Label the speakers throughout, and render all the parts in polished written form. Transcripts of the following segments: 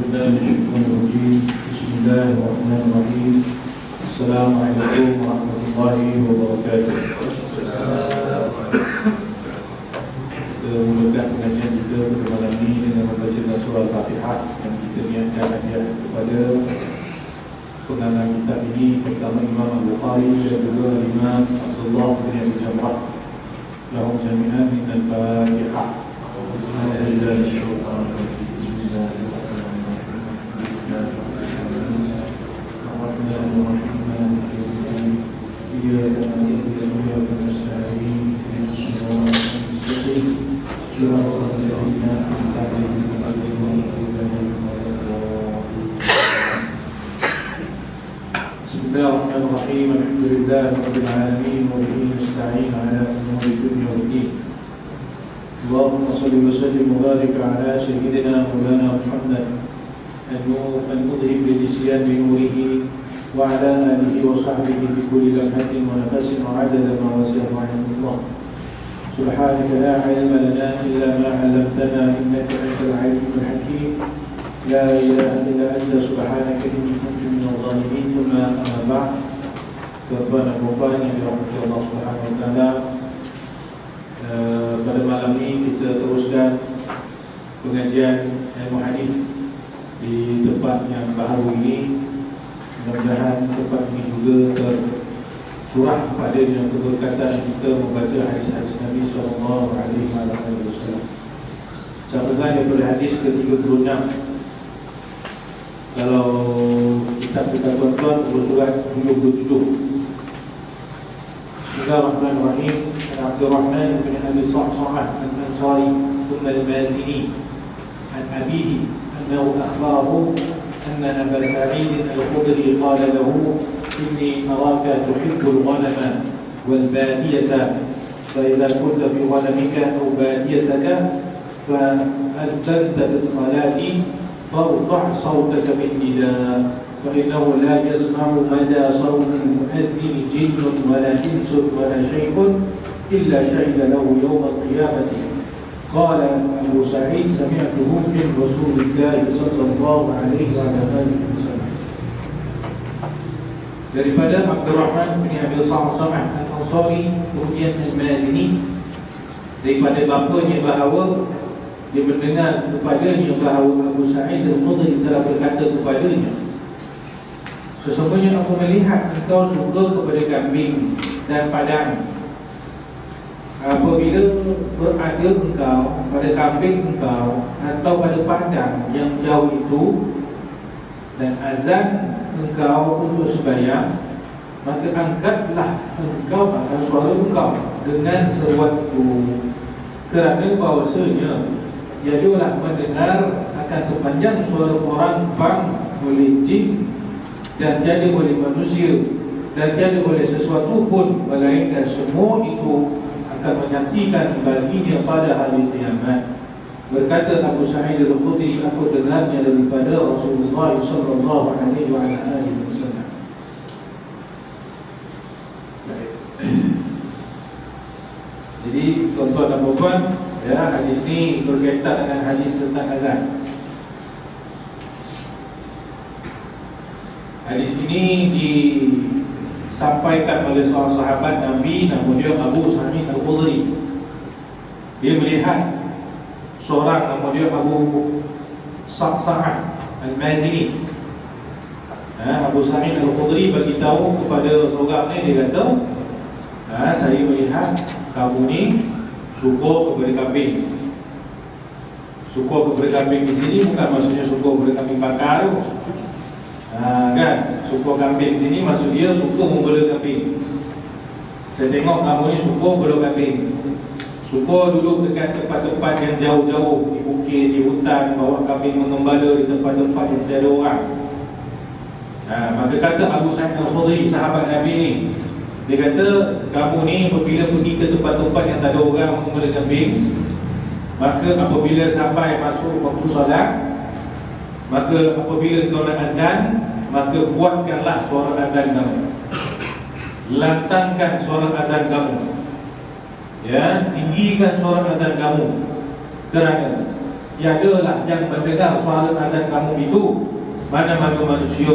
Speaker 1: بالله من الشيطان الرجيم. بسم الله الرحمن الرحيم. السلام عليكم ورحمة الله وبركاته. Kita mulakan pengajian kita pada malam ini dengan membaca surah Al-Fatihah yang kita niatkan hadiah kepada pengarang kitab ini, pertama Imam Al-Bukhari dan kedua Imam Abdullah bin Abi Jamrah. Lahum jami'an min al-Fatihah. Bismillahirrahmanirrahim. Alhamdulillahirabbil alamin wa bihi nasta'in ala umuri dunya waddin. Allahumma shalli wa sallim wa barik ala sayyidina Maulana Muhammad al-mudhhib bil-isyan bi nurihi wa ala alihi wa sahbihi fi kulli lamhatin wa nafasin wa adada ma wasi'a Allah. Subhanaka la ilma lana illa ma 'allamtana innaka antal 'alimul hakim. La ilaha illa anta subhanaka inni kuntu minadh dhalimin. Thumma amma ba'd. Tuan-tuan dan puan yang dirahmati Allah Subhanahu wa taala, pada malam ini kita teruskan pengajian ilmu hadis di tempat yang baru ini. Mudah-mudahan tempat ini juga tercurah padanya keberkatan kita membaca hadis-hadis Nabi sallallahu alaihi wasallam. Sampai daripada hadis ke-36. Kalau kitab kita tuan-tuan surat 77. Bismillahirrahmanirrahim. Abdurrahman bin Abi Sa'sa'ah al-Ansari thumma al-Mazini an abihi annahu akhbarahu anna Aba Sa'id al-Khudri qala lahu inni araka tuhibbu al-ghanama wal-badiyata fa idha kunta fi ghanamika aw badiyataka fa adanta bis-salati فارفع صوتك بالنداء فإنه لا يسمع مدى صوت المؤذن جن ولا إنس ولا شيء إلا شهد له يوم القيامة. قال أبو سعيد سمعته من رسول الله صلى الله عليه وسلم. Daripada Abdurrahman bin Abi Sa'sa'ah al-Ansari kemudian al-Mazini, daripada bapanya bahawa dia mendengar kepadanya bahawa Abu Sa'id al-Khudri telah berkata kepadanya, sesungguhnya aku melihat engkau suka kepada kambing dan padang. Apabila berada engkau pada kambing engkau atau pada padang yang jauh itu dan azan engkau untuk sembahyang, maka angkatlah engkau atau suara engkau dengan seruan itu, kerana bahawasanya ialah mendengar akan sepanjang suara orang bang oleh jin dan tiada oleh manusia dan tiada oleh sesuatu pun melainkan semua itu akan menyaksikan baginya pada hari kiamat. Berkata Abu Sa'id al-Khudri, aku dengarnya daripada Rasulullah sallallahu alaihi wasallam. Jadi tuan-tuan dan puan, ya, hadis ni berkaitan dengan hadis tentang azan. Hadis ini disampaikan oleh seorang sahabat Nabi, nama dia Abu Sa'id al-Khudri. Dia melihat seorang nama dia Abu Sa'sa'ah al-Mazini. Abu Sa'id al-Khudri bagi tahu kepada seorang ni, dia kata, saya melihat kamu ni suka kepada kambing. Suka kepada kambing di sini bukan maksudnya suka kepada kambing bakar tu. Kan? Suka kambing di sini maksud dia suka membela kambing. Saya tengok kamu ni suka bela kambing. Suka duduk dekat tempat-tempat yang jauh-jauh, di bukit, di hutan, bawa kambing mengembala di tempat-tempat yang tiada orang. Maka kata Abu Sa'id al-Khudri, sahabat Nabi ni, dia kata, kamu ni apabila pergi ke tempat-tempat yang tak ada orang membela kambing, maka apabila sampai masuk waktu solat, maka apabila kau nak azan, maka kuatkanlah suara azan kamu, lantangkan suara azan kamu, ya, tinggikan suara azan kamu, kerana tiadalah yang mendengar suara azan kamu itu, mana-mana manusia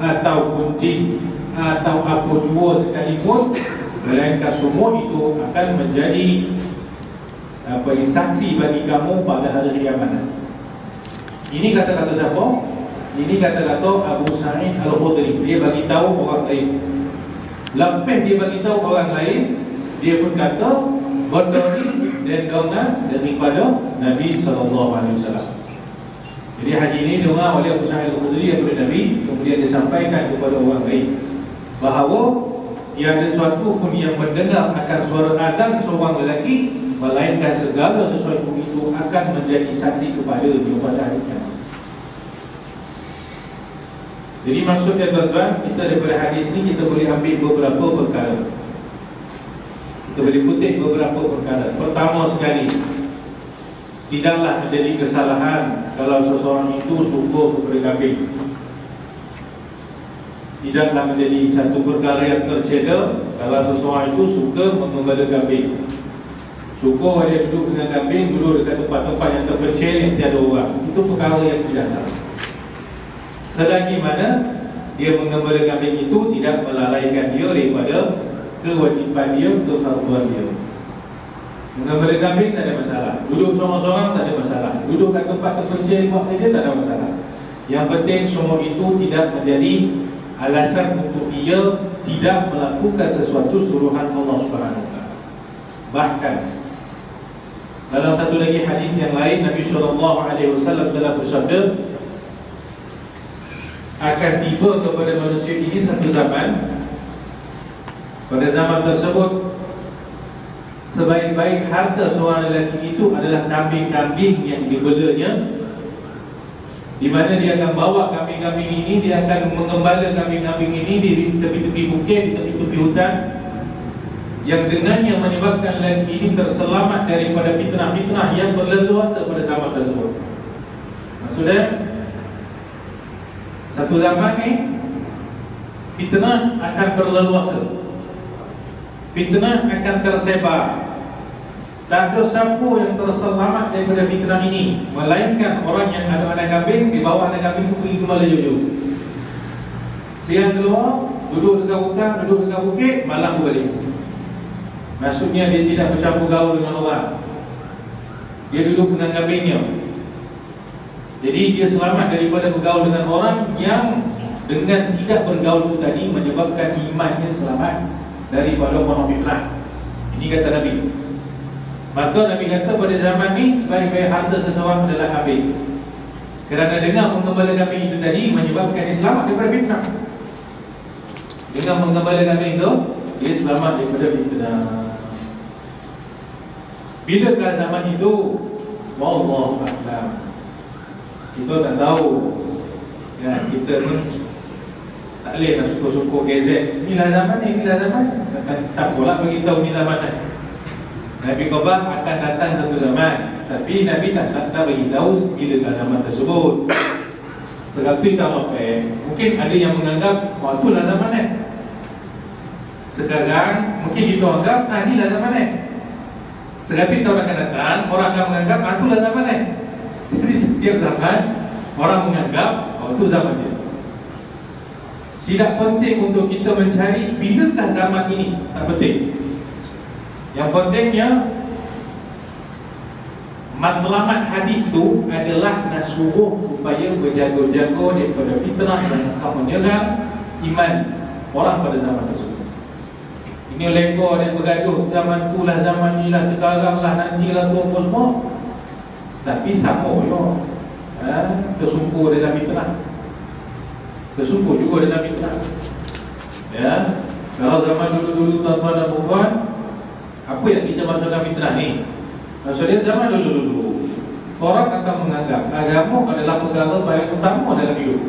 Speaker 1: ataupun jin atau apa jua sekalipun, melainkan semua itu akan menjadi saksi bagi kamu pada hari kiamat. Ini kata-kata siapa? Ini kata-kata Abu Sa'id Al-Khudri. Dia bagi tahu orang lain. Lepas dia bagi tahu orang lain, dia pun kata benda ni dan dengar daripada Nabi SAW. Jadi hadis ini dengar oleh Abu Sa'id Al-Khudri daripada Nabi, kemudian disampaikan kepada orang lain bahawa tiada sesuatu pun yang mendengar akan suara azan seorang lelaki, melainkan segala sesuatu itu akan menjadi saksi kepada dia pada hari kiamat. Jadi maksudnya tuan-tuan, kita daripada hadis ni kita boleh ambil beberapa perkara. Kita boleh kutip beberapa perkara. Pertama sekali, tidaklah menjadi kesalahan kalau seseorang itu suka kepada kambing. Tidaklah menjadi satu perkara yang tercela kalau seseorang itu suka mengembala kambing. Suka dia duduk dengan kambing, duduk dekat tempat-tempat yang terpencil yang tiada orang. Itu perkara yang tidak salah. Selagi mana dia mengembala kambing itu tidak melalaikan dia daripada kewajipan dia, kefarduan dia. Mengembala kambing tak ada masalah. Duduk seorang-seorang tak ada masalah. Duduk kat tempat terpencil buat kerja tak ada masalah. Yang penting semua itu tidak menjadi alasan untuk dia tidak melakukan sesuatu suruhan Allah Subhanahu Wa Taala. Bahkan dalam satu lagi hadis yang lain, Nabi SAW telah bersabda, akan tiba kepada manusia ini satu zaman, pada zaman tersebut sebaik-baik harta seorang lelaki itu adalah kambing-kambing yang dibelanya, di mana dia akan bawa kambing-kambing ini, dia akan mengembala kambing-kambing ini di tepi-tepi bukit, di tepi-tepi hutan, yang dengannya menyebabkan lelaki ini terselamat daripada fitnah-fitnah yang berleluasa pada zaman tersebut. Maksudnya satu zaman ni fitnah akan berleluasa, fitnah akan tersebar. Tak ada siapa yang terselamat daripada fitnah ini, melainkan orang yang ada anak kambing, di bawah anak kambing itu pergi ke Melayu. Siang keluar, duduk dekat hutan, duduk dekat bukit, malam balik. Maksudnya dia tidak bercampur gaul dengan orang, dia duduk dengan kambingnya. Jadi dia selamat daripada bergaul dengan orang yang dengan tidak bergaul itu tadi menyebabkan imannya selamat daripada orang fitnah. Ini kata Nabi. Maka Nabi kata pada zaman ini sebaik-baik harta seseorang adalah kambing, kerana dengan mengembala kambing itu tadi menyebabkan dia selamat daripada fitnah. Dengan mengembala kambing itu dia selamat daripada fitnah. Bilakah zaman itu? Wallahu a'lam. Kita tak tahu. Ya, kita ni tak boleh nak suka-suka gazet. Inilah zaman ni, inilah zaman. Tak pula beritahu ni zaman ni. Nabi khabar akan datang satu zaman, tapi Nabi tak beritahu bilakah zaman tersebut. Seratus tahun lepas, mungkin ada yang menganggap itulah zaman ni. Sekarang mungkin kita anggap inilah zaman ni. 100 tahun akan datang, orang akan menganggap itulah zaman ni. Jadi setiap zaman orang menganggap itu zaman dia. Tidak penting untuk kita mencari bilakah zaman ini, tak penting. Yang pentingnya matlamat hadis itu adalah nak suruh supaya berjaga-jaga daripada fitnah yang akan menyerang iman orang pada zaman tersebut. Ini lekor dan bergaduh, zaman tu lah, zaman ni lah, sekarang lah, nanti lah tu apa semua. Tapi sama juga tersungkur dalam fitnah, tersungkur juga dalam fitnah. Ya, kalau zaman dulu-dulu tuan-tuan dan puan, apa yang kita maksudkan fitnah ni? Maksudnya zaman dulu-dulu orang akan menganggap agama adalah perkara paling utama dalam hidup.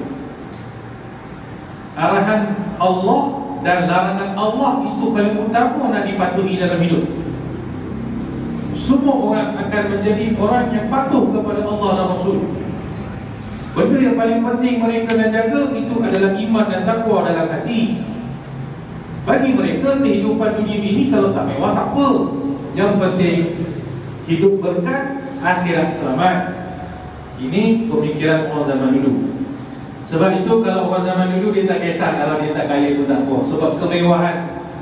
Speaker 1: Arahan Allah dan larangan Allah itu paling utama nak dipatuhi dalam hidup. Semua orang akan menjadi orang yang patuh kepada Allah dan Rasul. Benda yang paling penting mereka nak jaga itu adalah iman dan takwa dalam hati. Bagi mereka kehidupan dunia ini kalau tak mewah tak apa, yang penting hidup berkat, akhirat selamat. Ini pemikiran orang zaman dulu. Sebab itu kalau orang zaman dulu dia tak kisah kalau dia tak kaya itu tak apa. Sebab kemewahan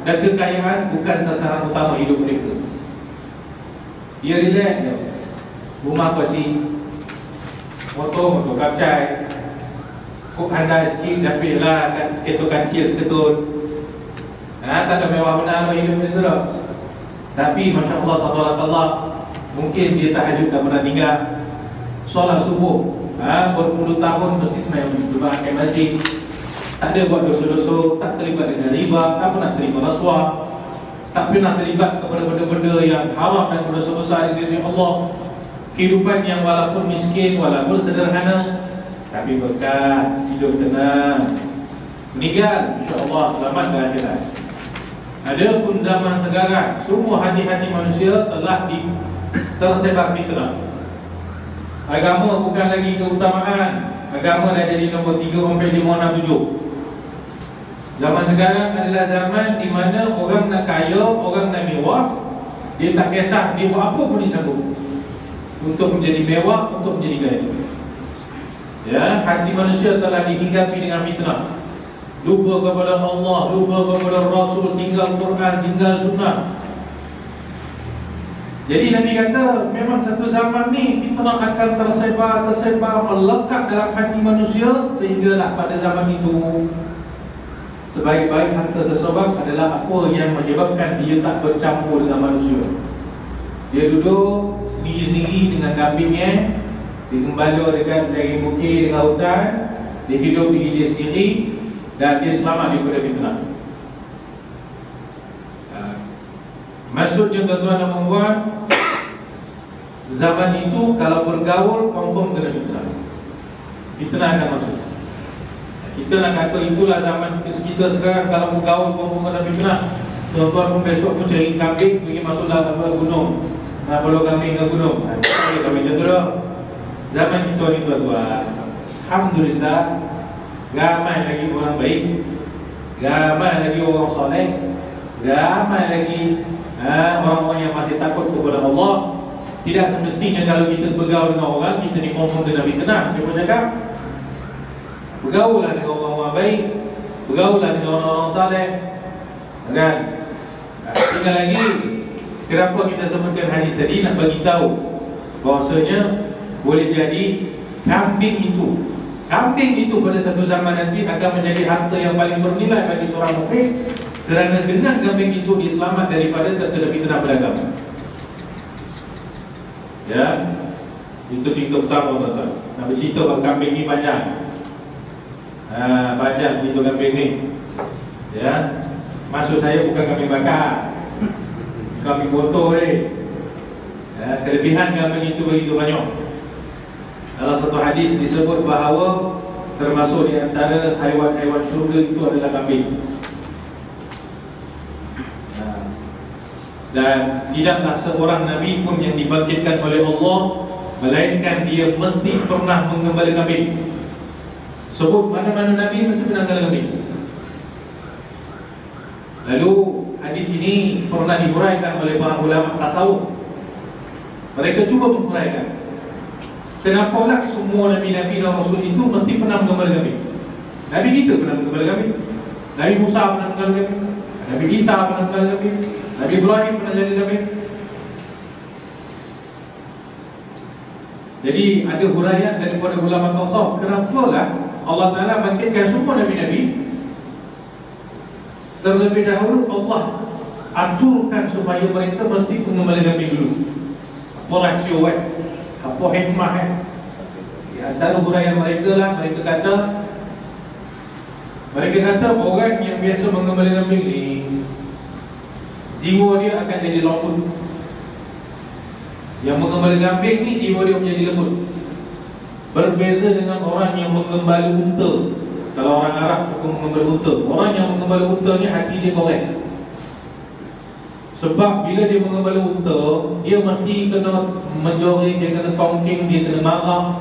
Speaker 1: dan kekayaan bukan sasaran utama hidup mereka. Dia relax je. Rumah kecil, motor kapcai, kok andai sikit dapat lah kereta kancil seketun. Tak ada mewah benar hidup mereka tu. Tapi Masya Allah, Tabarakallah, mungkin dia tahajud tak pernah tinggal, solat subuh berpuluh tahun mesti semayang berjemaah ke masjid, tak ada buat dosa-dosa, tak terlibat dengan riba, tak pernah terima rasuah, tak pernah terlibat kepada benda-benda yang haram dan berdosa besar di sisi Allah. Kehidupan yang walaupun miskin, walaupun sederhana, tapi berkah, hidup tenang, meninggal insya-Allah selamat dan akhirat. Adapun zaman sekarang, semua hati-hati manusia telah tersebar fitnah. Agama bukan lagi keutamaan. Agama dah jadi nombor 3, 4, 5, 6, 7. Zaman sekarang adalah zaman di mana orang nak kaya, orang nak mewah, dia tak kisah dia buat apa pun dia sanggup untuk menjadi mewah, untuk menjadi kaya. Ya, hati manusia telah dihinggapi dengan fitnah. Lupa kepada Allah, lupa kepada Rasul, tinggal Quran, tinggal sunnah. Jadi Nabi kata memang satu zaman ni fitnah akan tersebar, melekat dalam hati manusia, sehinggalah pada zaman itu sebaik-baik harta seseorang adalah apa yang menyebabkan dia tak bercampur dengan manusia. Dia duduk sendiri-sendiri dengan kambingnya, dia gembala dekat dari bukit dengan hutan, dia hidup diri dia sendiri dan dia selamat daripada fitnah. Maksudnya tuan-tuan dan puan, zaman itu kalau bergaul confirm kena fitnah. Fitnah akan masuk. Kita nak kata itulah zaman kita sekarang, kalau bergaul confirm kena fitnah. Tuan-tuan pun besok pun cari kambing pergi masuklah gunung. Nak bawa kambing ke gunung. Kami contoh dah. Zaman kita ni tuan-tuan, alhamdulillah, ramai lagi orang baik, ramai lagi orang soleh, ramai lagi orang-orang yang masih takut kepada Allah. Tidak semestinya kalau kita bergaul dengan orang, kita dikonfirm dengan fitnah. Siapa cakap? Bergaullah dengan orang-orang baik, bergaullah dengan orang-orang saleh, kan? Tinggal lagi, kenapa kita sebutkan hadis tadi, nak bagi tahu bahawasanya boleh jadi kambing itu pada satu zaman nanti akan menjadi harta yang paling bernilai bagi seorang mukmin, kerana dengan kambing itu dia selamat daripada terkena fitnah beragama. Ya, itu cerita pertama tuan-tuan. Nak bercerita pasal kambing ni panjang. Banyak cerita kambing ni. Ya, maksud saya bukan kambing bakar, kambing botol ni. Ya, kelebihan kambing itu begitu banyak. Dalam satu hadis disebut bahawa termasuk di antara haiwan-haiwan syurga itu adalah kambing. Dan tidaklah seorang Nabi pun yang dibangkitkan oleh Allah melainkan dia mesti pernah menggembala kambing. Sebut mana-mana Nabi mesti pernah menggembala kambing. Lalu hadis ini pernah dihuraikan oleh para ulama tasawuf. Mereka cuba menghuraikan kenapa lah semua Nabi-Nabi dan Rasul itu mesti pernah menggembala kambing. Nabi kita pernah menggembala kambing, Nabi Musa pernah menggembala kambing, Nabi Isa pernah menggembala kambing, Nabi Ibrahim pernah jadi kambing. Jadi ada huraian daripada ulama tasawuf, kenapalah Allah Ta'ala bangkitkan semua Nabi-Nabi. Terlebih dahulu Allah aturkan supaya mereka mesti menggembala kambing dulu. Apa rahsia apa hikmah di antara huraian mereka lah, mereka kata orang yang biasa menggembala kambing ni, jiwa dia akan jadi lembut. Yang menggembala kambing ni jiwa dia menjadi lembut. Berbeza dengan orang yang menggembala unta. Kalau orang Arab suka menggembala unta, orang yang menggembala unta ni hati dia korek. Sebab bila dia menggembala unta, dia mesti kena menjorik, dia kena tongking, dia kena marah,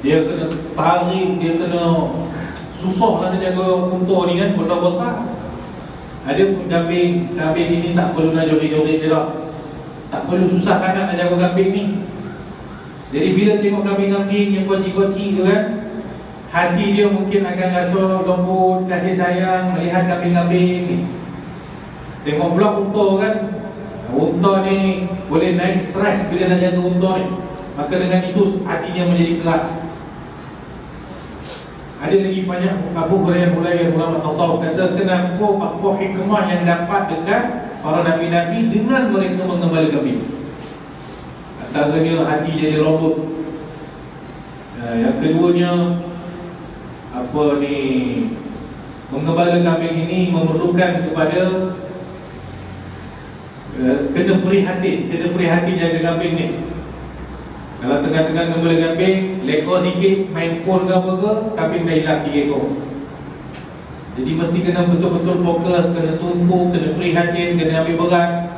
Speaker 1: dia kena tarik, dia kena susah lah dia jaga unta ni kan, benda besar. Ada pun kambing ini tak perlu nak jorik-jorik je lah, tak perlu susah sangat nak jaga kambing ni. Jadi bila tengok kambing-kambing yang koci-koci tu kan, hati dia mungkin akan rasa lembut, kasih sayang melihat kambing-kambing ni. Tengok pula unta kan, unta ni boleh naik stres bila nak jaga unta ni, maka dengan itu hatinya menjadi keras. Ada lagi banyak Abu Hurairah ulama tasawuf kata kenapa apa hikmah yang dapat dekat para nabi-nabi dengan mereka mengembala kambing. Antaranya hati jadi lembut. Yang keduanya mengembala kambing ini memerlukan kepada kena prihatin jaga kambing ni. Kalau tengah-tengah gembala kambing, lekor sikit, main phone ke apa ke, kambing dah hilang 3 ekor. Jadi mesti kena betul-betul fokus, kena tumpu, kena prihatin, kena ambil berat.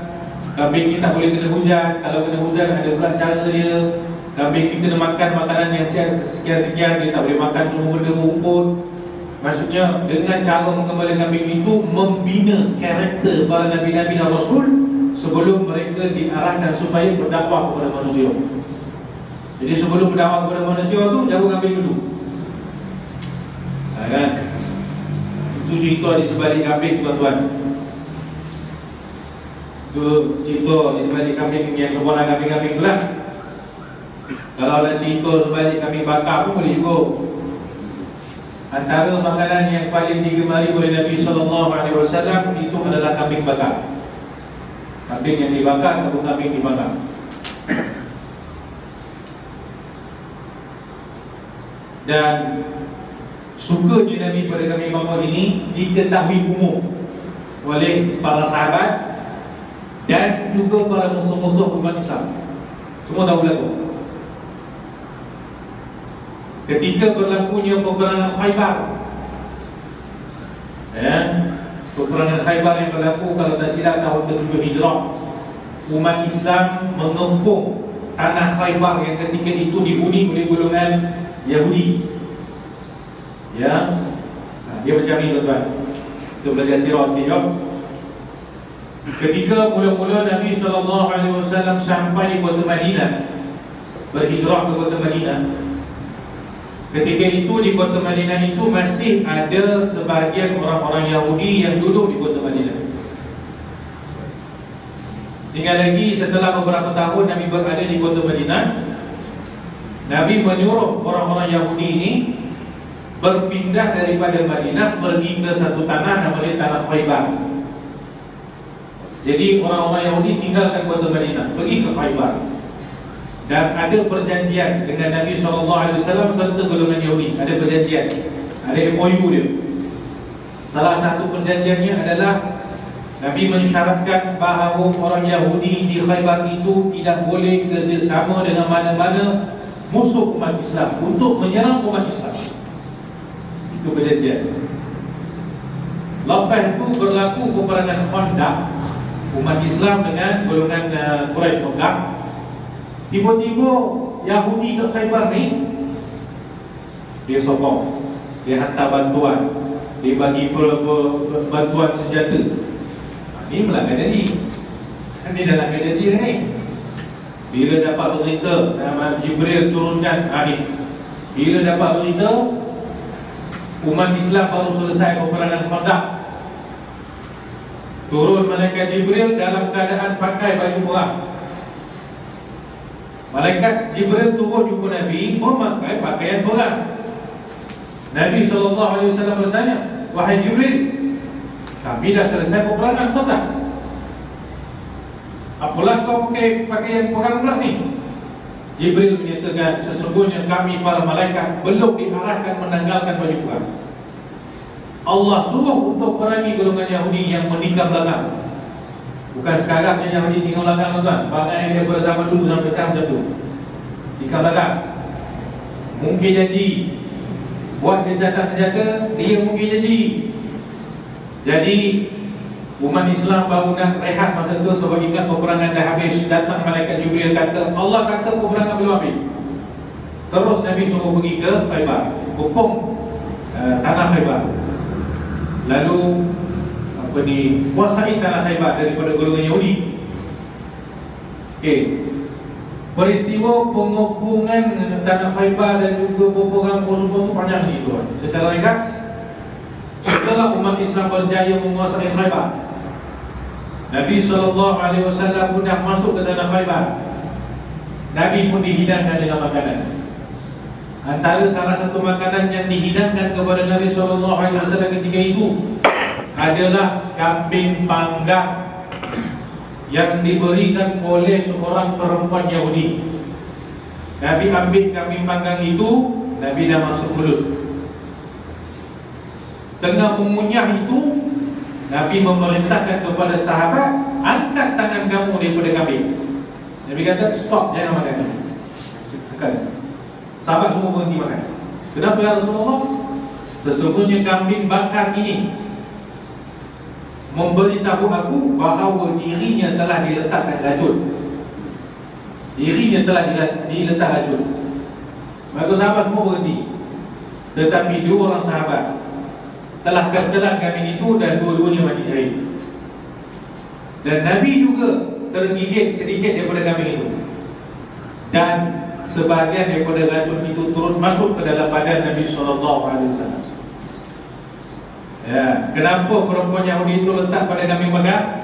Speaker 1: Kambing ni tak boleh kena hujan. Kalau kena hujan ada pula cara dia. Kambing ni kena makan makanan yang sekian-sekian, dia tak boleh makan semua benda rumput. Maksudnya dengan cara mengembala kambing itu membina karakter para nabi-nabi dan rasul sebelum mereka diarahkan supaya berdakwah kepada manusia. Jadi sebelum berdakwah kepada manusia tu, jaga kambing dulu. Kan? Itu cerita di sebalik kambing, tuan-tuan. Itu cerita di sebalik kambing yang sempurna kambing-kambing tu lah. Kalau ada cerita sebalik kambing bakar pun boleh juga. Antara makanan yang paling digemari oleh Nabi SAW itu adalah kambing bakar. Kambing yang dibakar atau kambing dibakar. Dan sukanya Nabi pada kambing bakar ini diketahui umum oleh para sahabat dan juga para musuh-musuh umat Islam. Semua tahu berlaku. Ketika berlakunya peperangan Khaybar, peperangan Khaybar yang berlaku kalau tak silap tahun ke-7 Hijrah, umat Islam mengepung tanah Khaybar yang ketika itu dihuni oleh golongan Yahudi. Ya, dia macam ni tuan-tuan. Kita belajar sirah sikit. Ketika mula-mula Nabi SAW sampai di kota Madinah, berhijrah ke kota Madinah, ketika itu di kota Madinah itu masih ada sebahagian orang-orang Yahudi yang duduk di kota Madinah. Tinggal lagi setelah beberapa tahun Nabi berada di kota Madinah, Nabi menyuruh orang-orang Yahudi ini berpindah daripada Madinah pergi ke satu tanah namanya tanah Khaybar. Jadi orang-orang Yahudi tinggalkan kota Madinah, pergi ke Khaybar. Dan ada perjanjian dengan Nabi SAW serta golongan Yahudi. Ada perjanjian, ada MOU dia. Salah satu perjanjiannya adalah Nabi mensyaratkan bahawa orang Yahudi di Khaybar itu tidak boleh kerjasama dengan mana-mana musuh umat Islam untuk menyerang umat Islam. Itu perjanjian. Lepas itu berlaku peperangan Khandaq, umat Islam dengan golongan Quraisy Mekah. Tiba-tiba Yahudi ke Khaybar ni, dia sokong, dia hantar bantuan, dia bagi bantuan senjata. Ini melanggar janji. Kan dia dah langgar janji dah ni. Bila dapat berita Jibril turunkan ni, bila dapat berita umat Islam baru selesai peperangan Khandaq, turun malaikat Jibril dalam keadaan pakai baju perang. Malaikat Jibril turun jumpa Nabi memakai pakaian perang. Nabi SAW bertanya, "Wahai Jibril, kami dah selesai peperangan Khandaq, apalah kau pakai pakaian perang pula ni?" Jibril menyatakan, "Sesungguhnya kami para malaikat belum diarahkan menanggalkan baju perang. Allah suruh untuk perangi golongan Yahudi yang menikam belakang." Bukan sekarang yang Yahudi tinggal belakang, tuan. Bahkan yang daripada zaman dulu sampai sekarang macam tu. Tinggal belakang. Mungkin janji buat gencatan senjata, dia mungkin janji. Jadi umat Islam baru nak rehat masa tu sebab ingat peperangan dah habis. Datang malaikat Jibril kata, Allah kata peperangan belum habis. Terus Nabi suruh pergi ke Khaybar, hukum tanah Khaybar. Lalu kuasai tanah Khaybar daripada golongan Yahudi. Okey. peristiwa pengopungan tanah Khaybar dan juga peperangan Rasulullah itu panjang ni tuan. Secara ringkas, setelah umat Islam berjaya menguasai Khaybar, Nabi SAW pun dah masuk ke tanah Khaybar. Nabi pun dihidangkan dengan makanan. Antara salah satu makanan yang dihidangkan kepada Nabi SAW ketika itu adalah kambing panggang yang diberikan oleh seorang perempuan Yahudi. Nabi ambil kambing panggang itu, Nabi dah masuk mulut. Tengah mengunyah itu, Nabi memerintahkan kepada sahabat, angkat tangan kamu daripada kambing. Nabi kata, stop, jangan makan ini. Sahabat semua berhenti makan. Kenapa ya Rasulullah? Sesungguhnya kambing bakar ini memberitahu aku bahawa dirinya telah diletakkan racun. Dirinya telah diletak racun. Maka sahabat semua berhenti. Tetapi dua orang sahabat telah tertelan kambing itu dan dua-duanya mati syahid. Dan Nabi juga tergigit sedikit daripada kambing itu, dan sebahagian daripada racun itu turut masuk ke dalam badan Nabi SAW. Ya, kenapa perempuan Yahudi itu letak pada kambing bakar?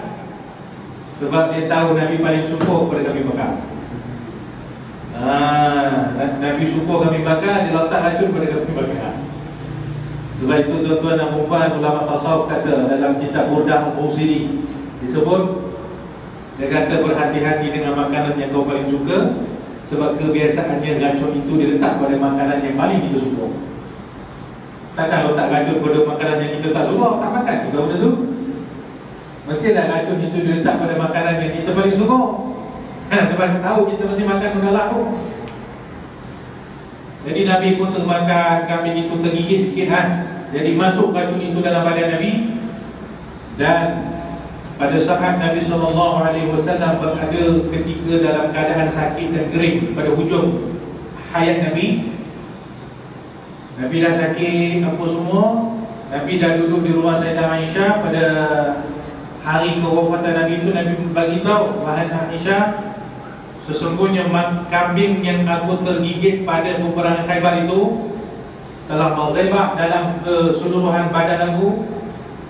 Speaker 1: Sebab dia tahu Nabi paling suka pada kambing bakar. Nabi suka kambing bakar, dia letak racun pada kambing bakar. Sebab itu tuan-tuan dan puan, ulama tasawuf kata dalam kitab Burdah Al-Busiri disebut, dia kata berhati-hati dengan makanan yang kau paling suka, sebab kebiasaannya racun itu diletak pada makanan yang paling kita suka. Takkan letak racun pada makanan yang kita tak suka, tak makan juga benda tu. Mestilah racun itu diletak pada makanan yang kita paling suka. Sebab tahu kita mesti makan benda laku. Jadi Nabi pun termakan kambing itu, tergigit sikit Jadi masuk racun itu dalam badan Nabi. Dan pada saat Nabi SAW berada ketika dalam keadaan sakit dan kering pada hujung hayat Nabi, Nabi dah sakit apa semua, Nabi dah duduk di rumah Sayyidah Aisyah. Pada hari kewafatan Nabi itu, Nabi bagi tahu, wahai Aisyah, sesungguhnya kambing yang aku tergigit pada peperangan Khaybar itu telah merebak dalam keseluruhan badan aku,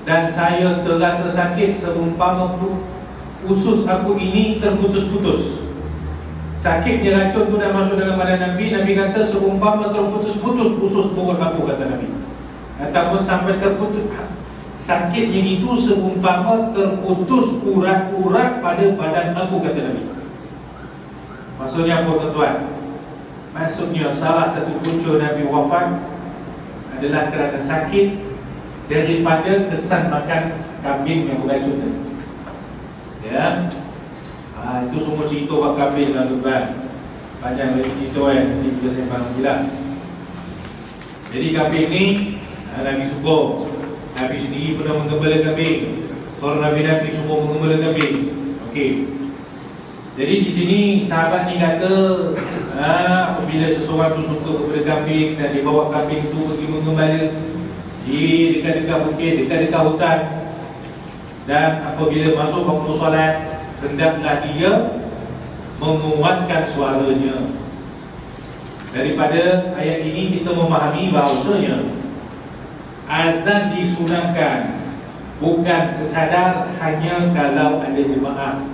Speaker 1: dan saya terasa sakit seumpama usus aku ini terputus-putus. Sakitnya racun tu dah masuk dalam badan Nabi. Nabi kata seumpama terputus-putus usus perut aku, kata Nabi. Ataupun sampai terputus. Sakitnya itu seumpama terputus urat-urat pada badan aku, kata Nabi. Maksudnya apa tuan-tuan? Maksudnya salah satu punca Nabi wafat adalah kerana sakit daripada kesan makan kambing yang beracun tadi. Ya. Itu semua cerita bab kambing lah tuan. Panjang lagi cerita nanti kita sembang lagi lah. Jadi kambing ni Nabi suka. Nabi sendiri pernah menggembala kambing. Para Nabi semua menggembala kambing. Okey. Jadi di sini sahabat ni kata, apabila seseorang tu suka kepada kambing dan dia bawa kambing tu pergi menggembala di dekat-dekat bukit, dekat-dekat hutan, dan apabila masuk waktu solat, hendaklah dia menguatkan suaranya. Daripada ayat ini kita memahami bahawasanya azan disunatkan bukan sekadar hanya kalau ada jemaah.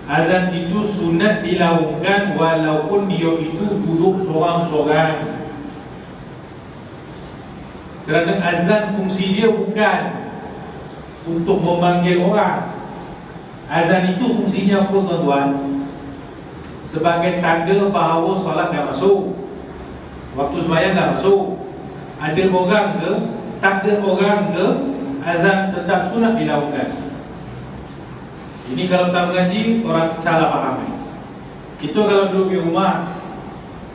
Speaker 1: Azan itu sunat dilakukan walaupun dia itu duduk seorang-seorang. Kerana azan fungsi dia bukan untuk memanggil orang. Azan itu fungsinya apa tuan-tuan? Sebagai tanda bahawa solat dah masuk, waktu sembahyang dah masuk. Ada orang ke, tak ada orang ke, azan tetap sunat dilakukan. Ini kalau tak mengaji, orang salah faham. Itu kalau duduk di rumah.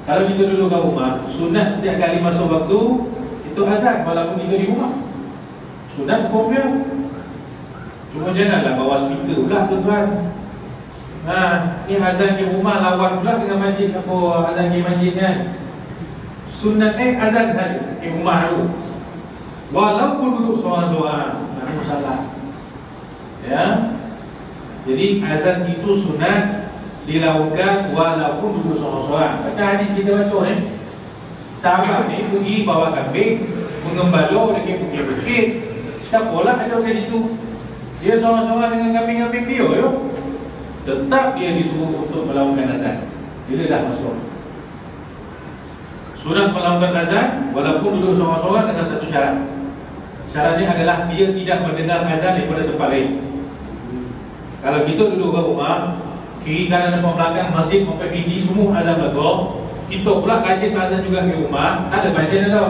Speaker 1: Kalau kita duduk di rumah, sunat setiap kali masuk waktu itu azan, walaupun kita di rumah. Sunat hukumnya. Cuma janganlah bawa speaker pula tuan-tuan. Ni azan di rumah lawan pula dengan masjid, apa azan di masjid kan. Sunat azan saja di rumah dulu. Walaupun duduk seorang-seorang, tak ada masalah. Ya. Jadi azan itu sunat dilakukan walaupun duduk seorang-seorang. Macam hadis kita baca ni, sahabat ni pergi bawa kambing, mengembala dekat bukit-bukit. Siapalah ada kat situ? Dia seorang-seorang dengan kambing-kambing dia, yo. Tetap dia disuruh untuk melakukan azan bila dah masuk. Sunat melakukan azan walaupun duduk seorang-seorang dengan satu syarat. Syaratnya adalah dia tidak mendengar azan daripada tempat lain. Kalau kita duduk ke rumah, kiri kanan depan belakang masjid sampai Fiji semua azan berdoa, kita pula kaji azan juga di rumah, tak ada bahagian tau.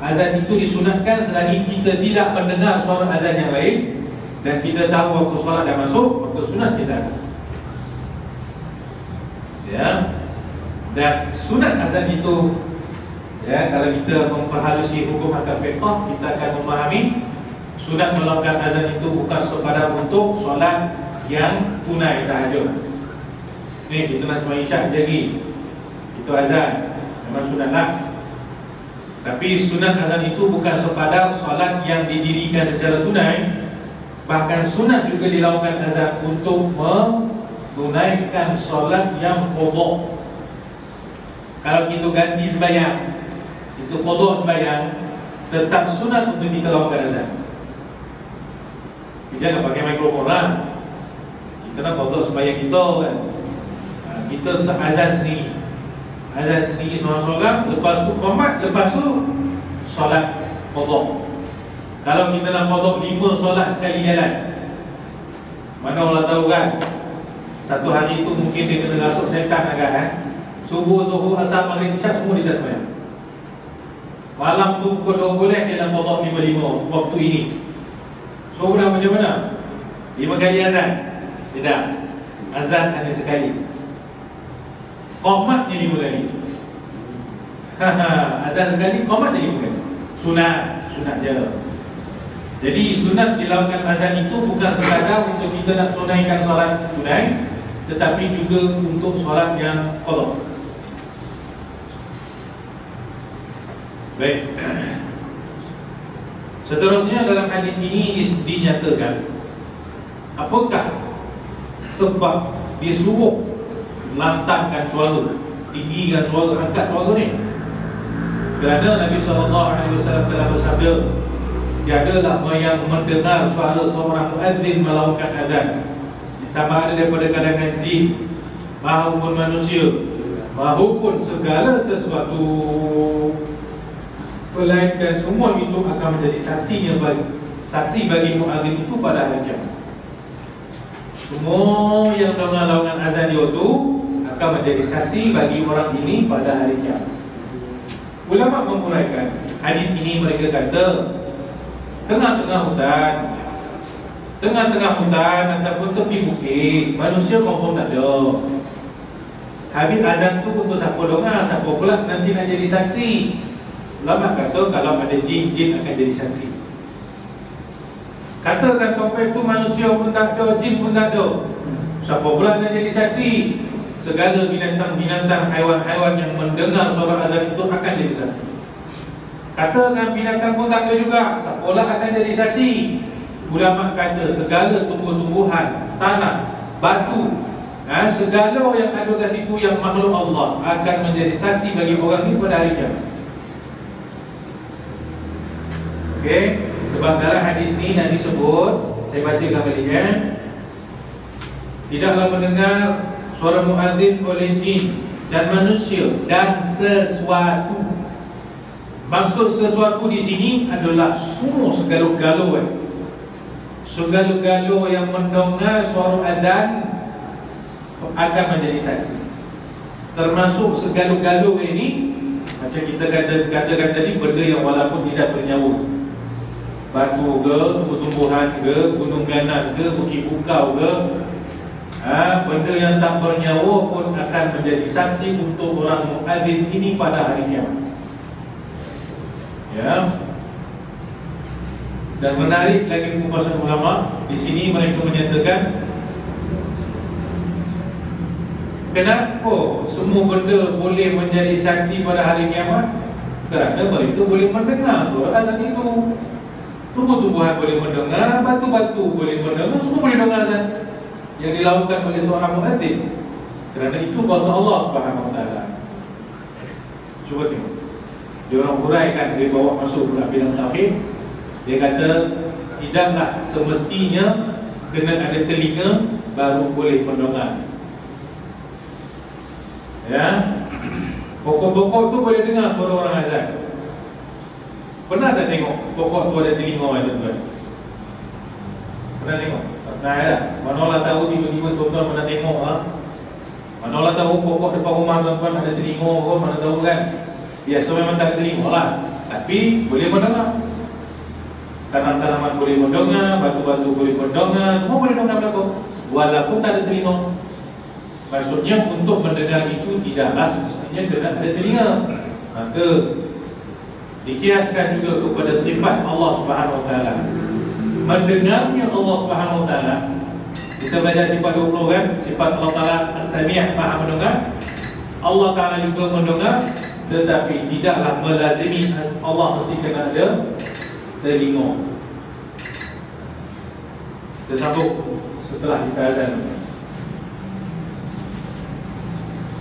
Speaker 1: Azan itu disunatkan selagi kita tidak mendengar suara azan yang lain dan kita tahu waktu solat dah masuk, waktu sunat kita azan. Ya. Dan sunat azan itu, ya, kalau kita memperhalusi hukum akal fiqh, kita akan memahami sunat melakukan azan itu bukan sekadar untuk solat yang tunai sahaja. Ni kita nak sembahyang isyak lagi, itu azan, memang sunatlah. Tapi sunat azan itu bukan sekadar solat yang didirikan secara tunai, bahkan sunat juga dilakukan azan untuk menunaikan solat yang qadha. Kalau kita ganti sembahyang, itu qadha sembahyang, tetap sunat untuk kita lakukan azan. Jangan pakai mikrofon lah. Kita nak qadha sembahyang kita kan. Kita azan sendiri, azan sendiri seorang-seorang, lepas tu qomat, lepas tu solat qadha. Kalau kita nak qadha 5 solat sekali jalan, mana orang tahu kan, satu hari itu mungkin dia kena rasuk syaitan agak kan. Subuh, zuhur, asar, maghrib, isyak semua dia dah sembahyang. Malam tu pukul 12 dia nak qadha 5 waktu ini. So dah macam mana? 5 kali azan? Tidak. Azan hanya sekali. Qomatnya 5 kali. Azan sekali, qomatnya 5 kali. Sunat je. Jadi sunat dilakukan azan itu bukan sekadar untuk kita nak tunaikan solat tunai, tetapi juga untuk solat yang qadha. Baik. Seterusnya dalam hadis ini dinyatakan apakah sebab dia suruh lantangkan suara, tinggikan suara, angkat suara ni. Kerana Nabi SAW telah bersabda, tiadalah yang mendengar suara seorang muadzin melakukan azan, sama ada daripada kalangan jin maupun manusia maupun segala sesuatu, melainkan semua itu akan menjadi saksi bagi muadzin itu pada hari kiamat. Semua yang melakukan azan itu akan menjadi saksi bagi orang ini pada hari kiamat. Ulama menguraikan hadis ini, mereka kata tengah-tengah hutan ataupun tepi bukit, manusia confirm tak ada. Habis azan tu untuk siapa dengar, siapa pula nanti nak jadi saksi. Ulama kata kalau ada jin akan jadi saksi. Katakan topik tu manusia pun tak ada, jin pun tak ada, siapa pula nak jadi saksi? Segala binatang-binatang, haiwan-haiwan yang mendengar suara azan itu akan jadi saksi. Katakan binatang pun tak ada juga, siapa pula akan jadi saksi? Ulama kata segala tumbuh-tumbuhan, tanah, batu, segala yang ada kat situ yang makhluk Allah akan menjadi saksi bagi orang ini pada hari kiamat. Okey, sebab dalam hadis ni Nabi sebut, saya bacakan balik ya, tidaklah mendengar suara muadzin oleh jin dan manusia dan sesuatu. Maksud sesuatu di sini adalah semua segala-gala segala-gala yang mendengar suara azan akan menjadi saksi. Termasuk segala-gala ini, macam kita katakan tadi, benda yang walaupun tidak bernyawa, batu ke, tumbuh-tumbuhan ke, gunung ganan ke, bukit bukau ke, benda yang tak bernyawa pun akan menjadi saksi untuk orang muadzin ini pada hari kiamat. Ya. Dan menarik lagi pembahasan ulama di sini, mereka menyatakan kenapa semua benda boleh menjadi saksi pada hari kiamat? Kerana mereka boleh mendengar suara azan itu. tumbuh-tumbuhan boleh mendengar, batu-batu boleh mendengar, semua boleh dengar Azan yang dilakukan oleh seorang muadzin. Kerana itu kuasa Allah Subhanahu Wa Taala. Cuba tengok. Dia orang huraikan, dia bawa masuk pula bidang tauhid. Dia kata tidaklah semestinya kena ada telinga baru boleh mendengar. Ya. Pokok-pokok tu boleh dengar suara orang azan. Pernah tak tengok pokok tu ada telinga tuan-tuan? Pernah tengok? Pernah ada. Manalah tahu tiba-tiba tuan-tuan pernah tengok Manalah tahu pokok depan rumah tuan-tuan ada telinga ke, mana tahu kan. Biasa memang tak ada telinga lah, tapi boleh mendengar. Tanaman-tanaman boleh mendengar, batu-batu boleh mendengar, semua boleh dengar belakang, walaupun tak ada telinga. Maksudnya untuk mendengar itu tidaklah semestinya kena ada telinga. Maka dikiaskan juga kepada sifat Allah Subhanahu Wa Taala. Mendengarnya Allah Subhanahu Wa Taala, kita belajar sifat 20 kan, sifat Allah Taala As-Sami', Maha mendengar. Allah Taala juga mendengar, tetapi tidaklah melazimi Allah mesti kena ada telinga. Kita sambung setelah kita azan.